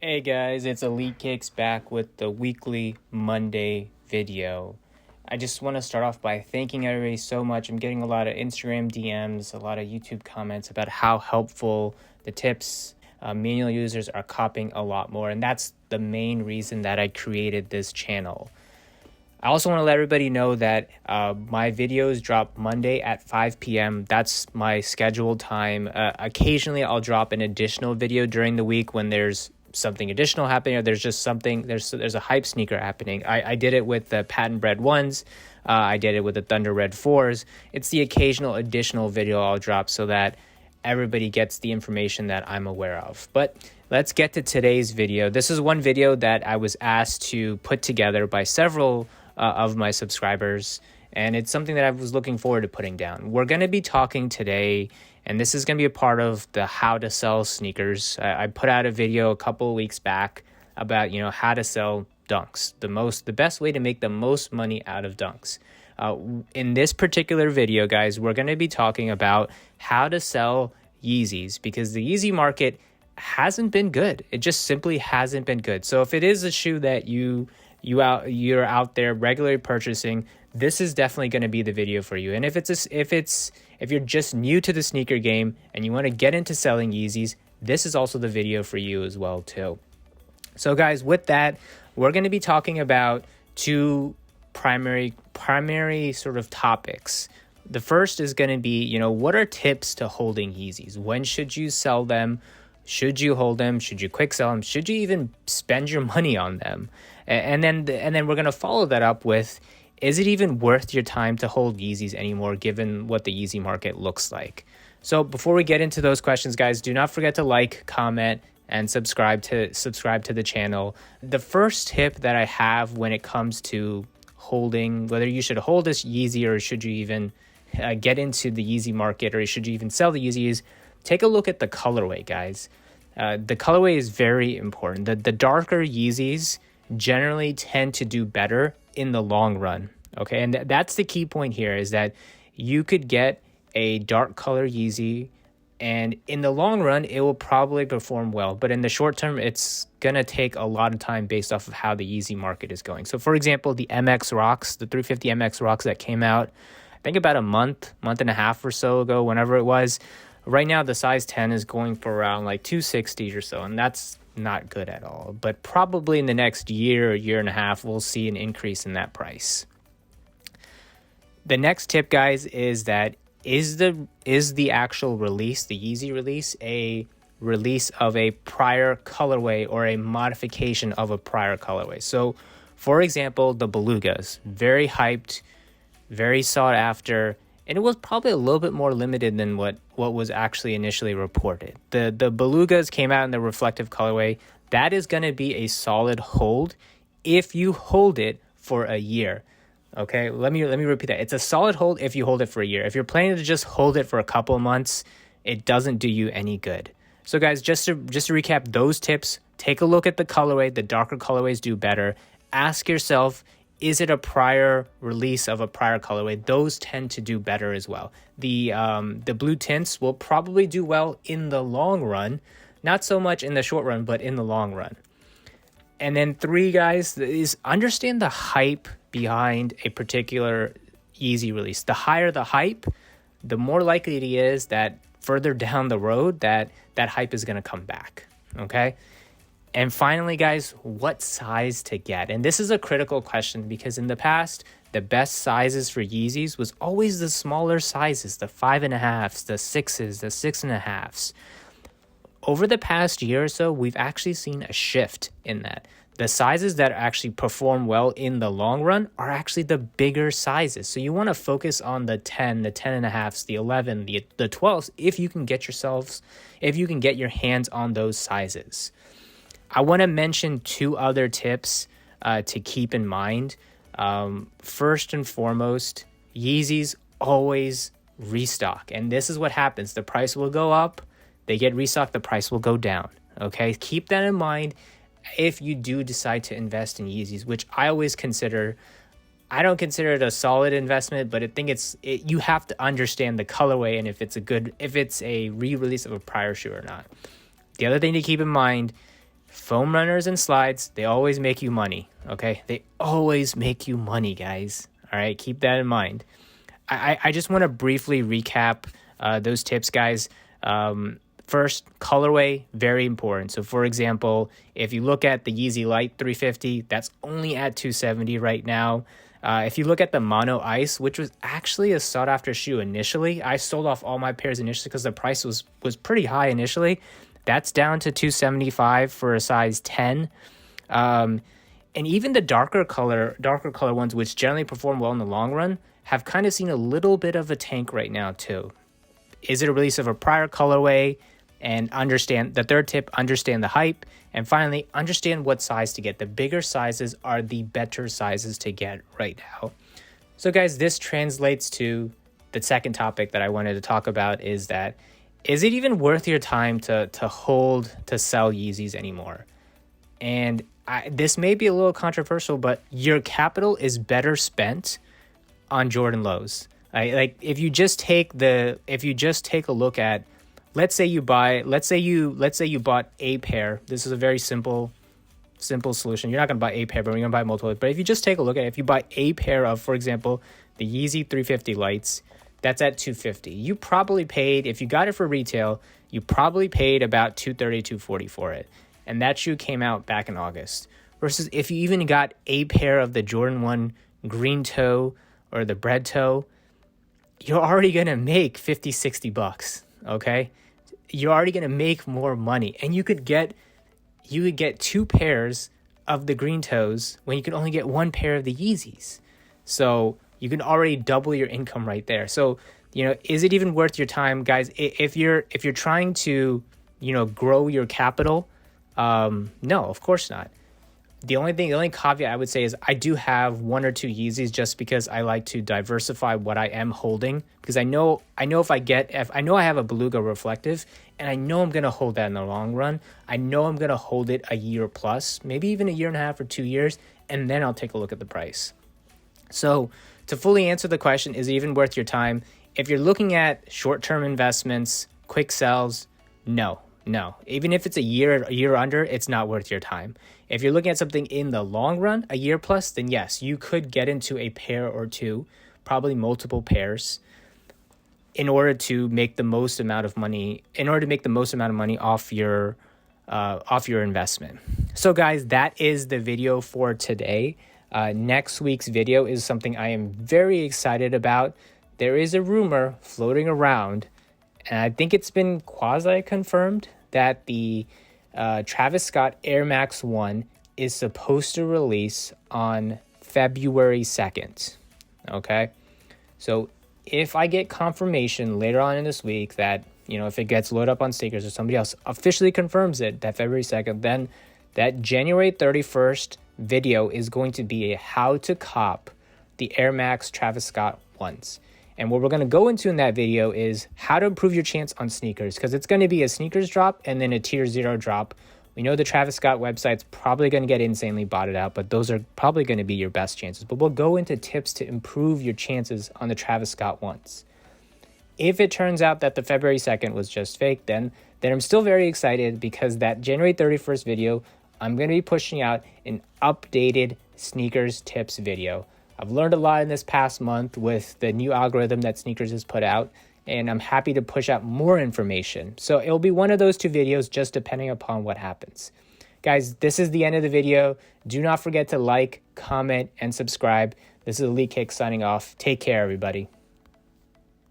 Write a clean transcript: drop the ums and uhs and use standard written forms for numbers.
Hey guys, it's Elite Kicks back with the weekly Monday video. I just want to start off by thanking everybody so much. I'm getting a lot of Instagram DMs, a lot of YouTube comments about how helpful the tips manual users are copying a lot more, and that's the main reason that I created this channel. I also want to let everybody know that my videos drop Monday at 5 p.m. That's my scheduled time. Occasionally, I'll drop an additional video during the week when there's something additional happening, or there's just something, there's a hype sneaker happening. I did it with the Patent Bread 1s. I did it with the Thunder Red 4s. It's the occasional additional video I'll drop so that everybody gets the information that I'm aware of. But let's get to today's video. This is one video that I was asked to put together by several of my subscribers, and it's something that I was looking forward to putting down. We're going to be talking today, and this is going to be a part of the how to sell sneakers. I put out a video a couple of weeks back about, how to sell dunks, the best way to make the most money out of dunks. In this particular video, guys, we're going to be talking about how to sell Yeezys, because the Yeezy market hasn't been good. It just simply hasn't been good. So if it is a shoe that you're out there regularly purchasing, this is definitely going to be the video for you. And if you're just new to the sneaker game and you want to get into selling Yeezys, this is also the video for you as well too. So guys, with that, we're going to be talking about two primary sort of topics. The first is going to be, what are tips to holding Yeezys? When should you sell them? Should you hold them? Should you quick sell them? Should you even spend your money on them? And then we're going to follow that up with, is it even worth your time to hold Yeezys anymore, given what the Yeezy market looks like? So before we get into those questions, guys, do not forget to like, comment, and subscribe to the channel. The first tip that I have when it comes to holding, whether you should hold this Yeezy or should you even get into the Yeezy market, or should you even sell the Yeezys, take a look at the colorway, guys. The colorway is very important. The darker Yeezys generally tend to do better in the long run, okay? And that's the key point here, is that you could get a dark color Yeezy, and in the long run, it will probably perform well. But in the short term, it's going to take a lot of time based off of how the Yeezy market is going. So for example, the MX Rocks, the 350 MX Rocks that came out, I think about a month and a half or so ago, whenever it was. Right now, the size 10 is going for around like 260 or so, and that's not good at all. But probably in the next year and a half, we'll see an increase in that price. The next tip, guys, is that is the actual release, the Yeezy release, a release of a prior colorway or a modification of a prior colorway? So, for example, the Belugas, very hyped, very sought after, and it was probably a little bit more limited than what was actually initially reported. The Belugas came out in the reflective colorway. That is going to be a solid hold if you hold it for a year. Okay, let me repeat that. It's a solid hold if you hold it for a year. If you're planning to just hold it for a couple of months, it doesn't do you any good. So guys, just to recap those tips, take a look at the colorway. The darker colorways do better. Ask yourself, is it a prior release of a prior colorway? Those tend to do better as well. The blue tints will probably do well in the long run, not so much in the short run, but in the long run. And then 3, guys, is understand the hype behind a particular Yeezy release. The higher the hype, the more likely it is that further down the road that hype is going to come back, okay? And finally, guys, what size to get? And this is a critical question, because in the past, the best sizes for Yeezys was always the smaller sizes, the 5.5s, the 6s, the 6.5s. Over the past year or so, we've actually seen a shift in that. The sizes that actually perform well in the long run are actually the bigger sizes. So you want to focus on the 10, the 10.5s, the 11, the 12s, if you can get your hands on those sizes. I want to mention 2 other tips to keep in mind. First and foremost, Yeezys always restock. And this is what happens. The price will go up. They get restocked. The price will go down. Okay, keep that in mind if you do decide to invest in Yeezys, which I always consider. I don't consider it a solid investment, but I think you have to understand the colorway and if it's a re-release of a prior shoe or not. The other thing to keep in mind, foam runners and slides, they always make you money, okay? They always make you money, guys. All right, keep that in mind. I just want to briefly recap those tips, guys. First, colorway, very important. So for example, if you look at the Yeezy Light 350, that's only at $270 right now. If you look at the Mono Ice, which was actually a sought after shoe initially, I sold off all my pairs initially because the price was pretty high initially. That's down to $275 for a size 10. And even the darker color ones, which generally perform well in the long run, have kind of seen a little bit of a tank right now too. Is it a release of a prior colorway? And understand the third tip, understand the hype. And finally, understand what size to get. The bigger sizes are the better sizes to get right now. So guys, this translates to the second topic that I wanted to talk about, is that, is it even worth your time to sell Yeezys anymore? And this may be a little controversial, but your capital is better spent on Jordan lows. Like if you just take a look at, let's say you bought a pair. This is a very simple solution. You're not going to buy a pair, but you're going to buy multiple. But if you just take a look at it, if you buy a pair of, for example, the Yeezy 350 lights, that's at $250. You probably paid, if you got it for retail, you probably paid about $230, $240 for it. And that shoe came out back in August. Versus if you even got a pair of the Jordan 1 green toe or the bread toe, you're already going to make $50, $60, okay? You're already going to make more money, and you could get two pairs of the green toes when you could only get one pair of the Yeezys. So you can already double your income right there. So, is it even worth your time, guys? If you're trying to, grow your capital, no, of course not. The only caveat I would say is I do have one or two Yeezys just because I like to diversify what I am holding, because I know if I know I have a Beluga reflective, and I know I'm going to hold that in the long run. I know I'm going to hold it a year plus, maybe even a year and a half or 2 years, and then I'll take a look at the price. So to fully answer the question, is it even worth your time? If you're looking at short-term investments, quick sells, no. Even if it's a year under, it's not worth your time. If you're looking at something in the long run, a year plus, then yes, you could get into a pair or two, probably multiple pairs, in order to make the most amount of money off your investment. So guys, that is the video for today. Next week's video is something I am very excited about. There is a rumor floating around, and I think it's been quasi-confirmed, that the Travis Scott Air Max 1 is supposed to release on February 2nd. Okay? So if I get confirmation later on in this week that, if it gets loaded up on sneakers or somebody else officially confirms it, that February 2nd, then that January 31st video is going to be a how to cop the Air Max Travis Scott 1s. And what we're going to go into in that video is how to improve your chance on sneakers, because it's going to be a sneakers drop and then a tier 0 drop. We know the Travis Scott website's probably going to get insanely botted out, but those are probably going to be your best chances. But we'll go into tips to improve your chances on the Travis Scott ones. If it turns out that the February 2nd was just fake, then I'm still very excited, because that January 31st video, I'm going to be pushing out an updated sneakers tips video. I've learned a lot in this past month with the new algorithm that Sneakers has put out, and I'm happy to push out more information. So it'll be one of those two videos, just depending upon what happens. Guys, this is the end of the video. Do not forget to like, comment, and subscribe. This is Elite Kick signing off. Take care, everybody.